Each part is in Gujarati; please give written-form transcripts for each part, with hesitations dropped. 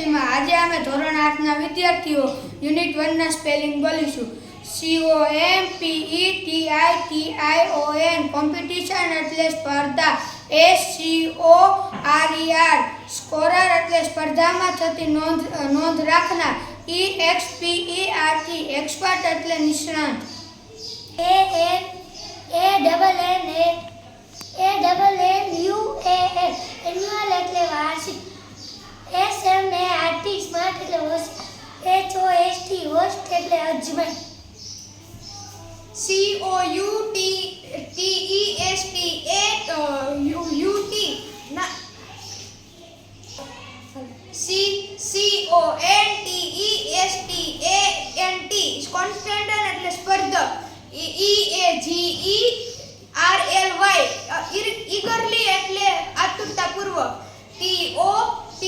શક્તિમાં આજે અમે ધોરણ 8 ના વિદ્યાર્થીઓ યુનિટ 1 ના સ્પેલિંગ બોલીશું. COMPETITION કોમ્પિટિશન એટલે સ્પર્ધા. SCORER સ્કોરર એટલે સ્પર્ધામાં થતી નોંધ રાખનાર. EXPERT એક્સપર્ટ એટલે નિષ્ણાત. ANNUAL એન્યુઅલ એટલે વાર્ષિક. SMART સ્માર્ટ એટલે હોસ્ટ. HOST એટલે અજમાય. CONTESTANT કોન્સ્ટન્ટ એટલે સ્પર્ધક. EAGERLY eagerly એટલે આતુરતાપૂર્વક. TOAWAIT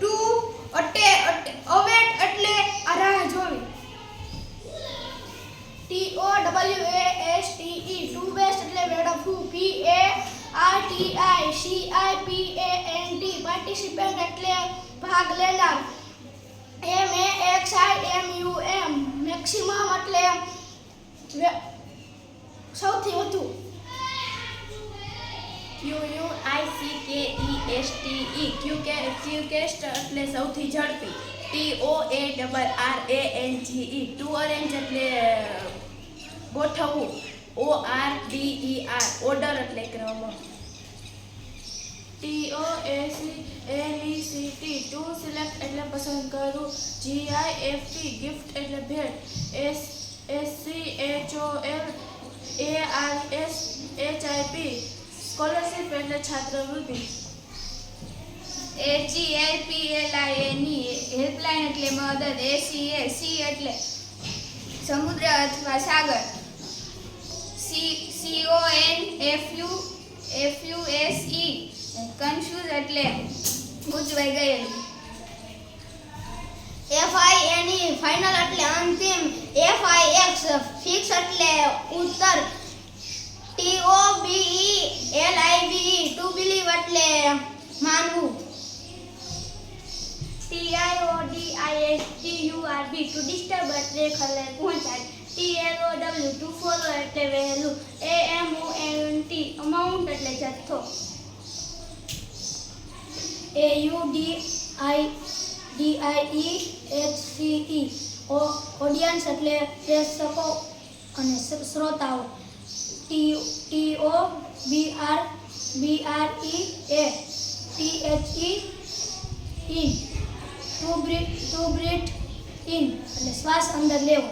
to await એટલે રાહ જોવી. TOWASTE to waste એટલે વેડફવું. PARTICIPANT પાર્ટિસિપન્ટ એટલે ભાગ લેનાર. MAXIMUM મેક્સિમમ એટલે સૌથી વધુ. QUICKEST એટલે સૌથી ઝડપી. TOARRANGE ટુ અરેન્જ એટલે ગોઠવવું. ORDER ઓર્ડર એટલે ક્રમ. TOACLECT ટુ સિલેક્ટ એટલે પસંદ કરવું. GIFT ગિફ્ટ એટલે ભેટ. SCHOLARSHIP સ્કોલરશિપ એટલે છાત્રવૃત્તિ. HELPLINE હેલ્પલાઇન એટલે મદદ. ACA સી એટલે સમુદ્ર અથવા સાગર. CONFUSE કન્ફ્યુઝ એટલે ગૂંચવાઈ ગયેલું. FINE ફાઇનલ એટલે અંતિમ. FIX ફિક્સ એટલે ઉત્તર. TOBELIVE ટુ બિલીવ એટલે માનવું. TIODISTURB ટુ ડિસ્ટર્બ એટલે ખલેલ પહોંચાડ. TLOW ટુ ફોલો એટલે વહેલું. AMOUNT અમાઉન્ટ એટલે જથ્થો. AUDIEHCE ઓડિયન્સ એટલે પ્રેક્ષકો અને શ્રોતાઓ. TOBRBREATHE in to breathe in એટલે શ્વાસ અંદર લેવો.